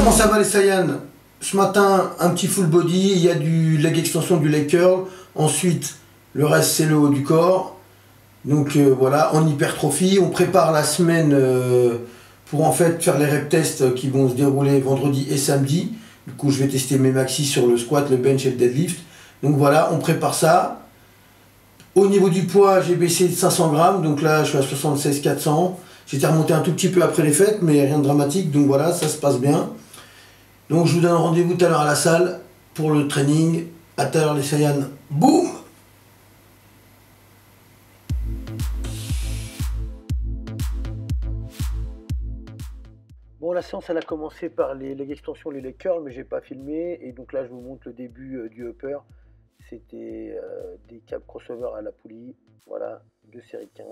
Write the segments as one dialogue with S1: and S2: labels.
S1: Comment ça va les Saiyans? Ce matin, un petit full body, il y a du leg extension, du leg curl. Ensuite, le reste c'est le haut du corps. Donc voilà, en hypertrophie. On prépare la semaine pour en fait faire les rep tests qui vont se dérouler vendredi et samedi. Du coup, je vais tester mes maxis sur le squat, le bench et le deadlift. Donc voilà, on prépare ça. Au niveau du poids, j'ai baissé de 500 grammes. Donc là, je suis à 76 400. J'étais remonté un tout petit peu après les fêtes, mais rien de dramatique. Donc voilà, ça se passe bien. Donc je vous donne rendez-vous tout à l'heure à la salle pour le training. À tout à l'heure les Saiyans. Boum! Bon, la séance elle a commencé par les leg extensions, les leg curls, mais j'ai pas filmé. Et donc là je vous montre le début du upper. C'était des câbles crossover à la poulie. Voilà, 2 séries de 15.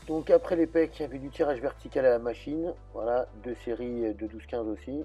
S1: Donc après les pecs, il y avait du tirage vertical à la machine. Voilà, 2 séries de 12-15 aussi.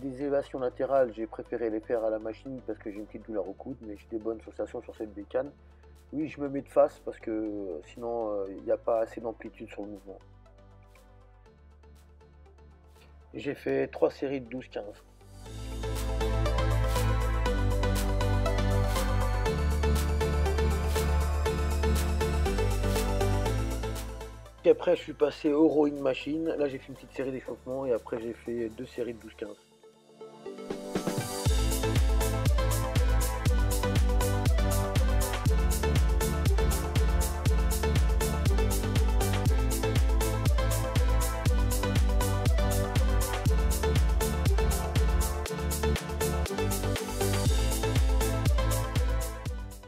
S1: Des élévations latérales, j'ai préféré les faire à la machine parce que j'ai une petite douleur au coude, mais j'ai des bonnes sensations sur cette bécane. Oui, je me mets de face parce que sinon il n'y a pas assez d'amplitude sur le mouvement. J'ai fait 3 séries de 12-15. Et après je suis passé au rowing machine. Là j'ai fait une petite série d'échauffement et après j'ai fait 2 séries de 12-15.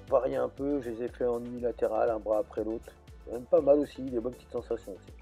S1: Varier un peu, je les ai fait en unilatéral, un bras après l'autre. Même pas mal aussi, des bonnes petites sensations aussi.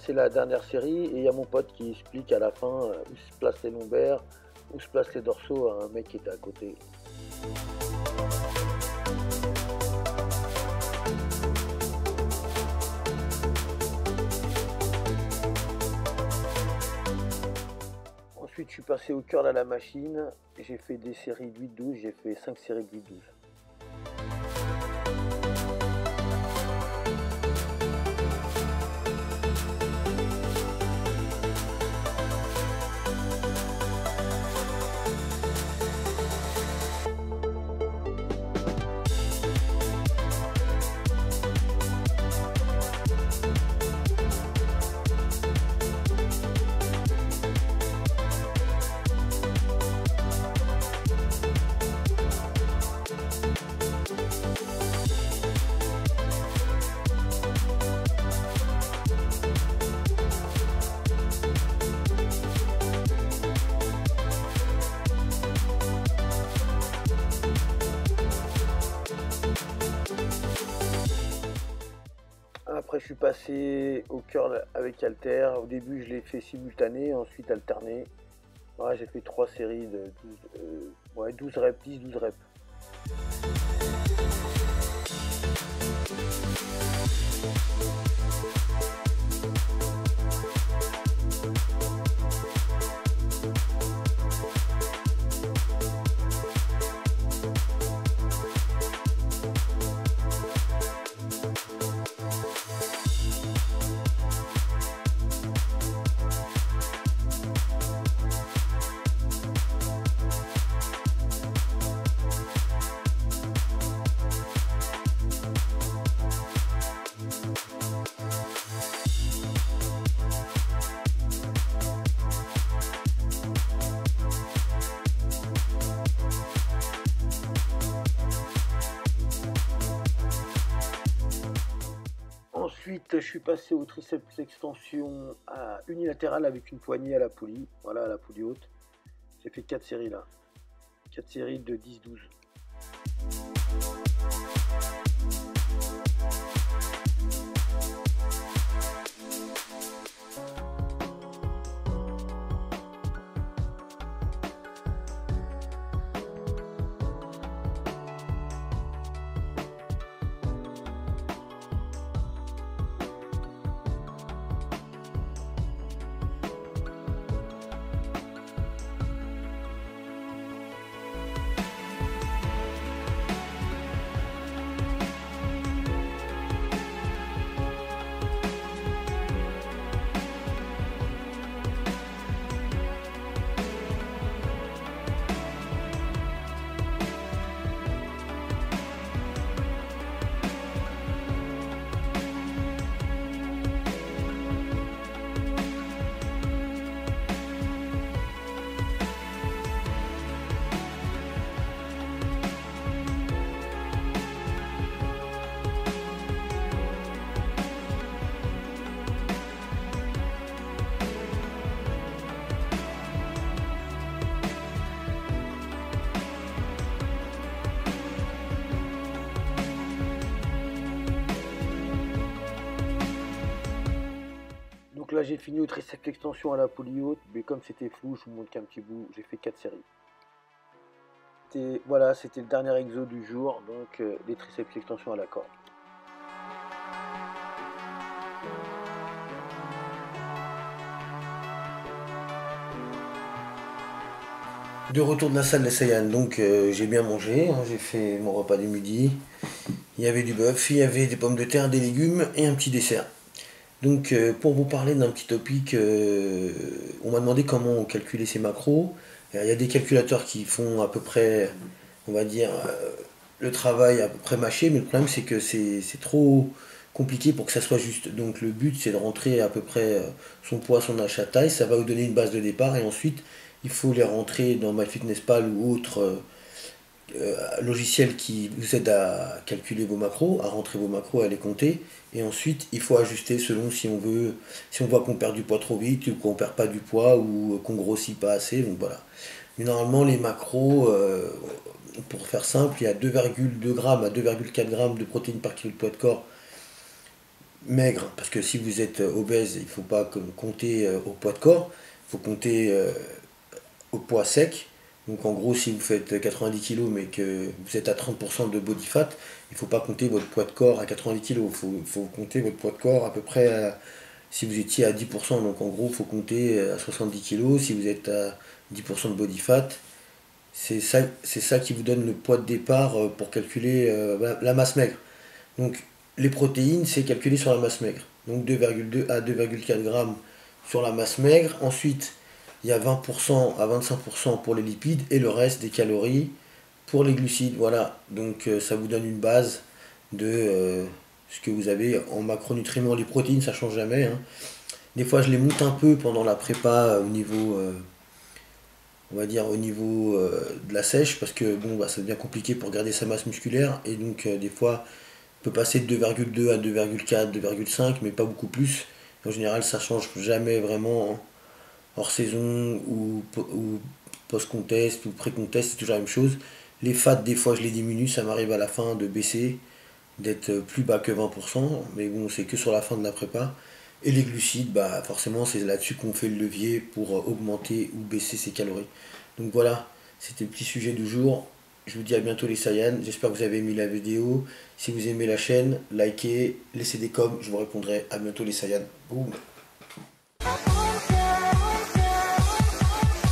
S1: C'est la dernière série et il y a mon pote qui explique à la fin où se placent les lombaires, où se placent les dorsaux à un mec qui était à côté. Ensuite je suis passé au curl à la machine, j'ai fait des séries de 8-12, j'ai fait 5 séries de 8-12.
S2: Après, je suis passé au curl avec halter. Au début, je l'ai fait simultané, ensuite alterné. Voilà, j'ai fait 3 séries de 12, ouais, 12 reps, 10-12 reps. Ensuite, je suis passé au triceps extension unilatérale avec une poignée à la poulie, voilà, à la poulie haute. J'ai fait 4 séries là, 4 séries de 10-12. Donc là j'ai fini au triceps extension à la poulie haute, mais comme c'était flou, je vous montre qu'un petit bout, j'ai fait 4 séries. Voilà, c'était le dernier exo du jour, donc les triceps extension à la corde.
S1: De retour de la salle de Saiyan, donc j'ai bien mangé, hein, j'ai fait mon repas du midi. Il y avait du bœuf, il y avait des pommes de terre, des légumes et un petit dessert. Donc pour vous parler d'un petit topic, on m'a demandé comment calculer ses macros. Il y a des calculateurs qui font à peu près, on va dire, le travail à peu près mâché, mais le problème c'est que c'est trop compliqué pour que ça soit juste. Donc le but c'est de rentrer à peu près son poids, son achat taille, ça va vous donner une base de départ et ensuite il faut les rentrer dans MyFitnessPal ou autre logiciel qui vous aide à calculer vos macros, à rentrer vos macros, à les compter. Et ensuite, il faut ajuster selon si on veut, si on voit qu'on perd du poids trop vite ou qu'on perd pas du poids ou qu'on grossit pas assez. Donc voilà. Mais normalement, les macros, pour faire simple, il y a 2,2 grammes à 2,4 grammes de protéines par kilo de poids de corps maigre. Parce que si vous êtes obèse, il ne faut pas compter au poids de corps, il faut compter au poids sec. Donc en gros, si vous faites 90 kg mais que vous êtes à 30% de body fat, il ne faut pas compter votre poids de corps à 90 kg. Il faut compter votre poids de corps à peu près si vous étiez à 10%. Donc en gros, il faut compter à 70 kg. Si vous êtes à 10% de body fat, c'est ça qui vous donne le poids de départ pour calculer la masse maigre. Donc les protéines, c'est calculé sur la masse maigre. Donc 2,2 à 2,4 grammes sur la masse maigre. Ensuite, il y a 20% à 25% pour les lipides et le reste des calories pour les glucides. Voilà, donc ça vous donne une base de ce que vous avez en macronutriments. Les protéines, ça change jamais, hein. Des fois, je les monte un peu pendant la prépa au niveau, on va dire, au niveau de la sèche parce que bon, bah, ça devient compliqué pour garder sa masse musculaire et donc des fois, on peut passer de 2,2 à 2,4, 2,5, mais pas beaucoup plus. En général, ça change jamais vraiment, hein. Hors saison ou post-contest ou pré-contest, c'est toujours la même chose. Les fats, des fois, je les diminue, ça m'arrive à la fin de baisser. d'être plus bas que 20%, mais bon, c'est que sur la fin de la prépa. Et les glucides, bah forcément, c'est là-dessus qu'on fait le levier pour augmenter ou baisser ses calories. Donc voilà, c'était le petit sujet du jour. Je vous dis à bientôt les Saiyans. J'espère que vous avez aimé la vidéo. Si vous aimez la chaîne, likez, laissez des coms, je vous répondrai. À bientôt les Saiyans. Boum.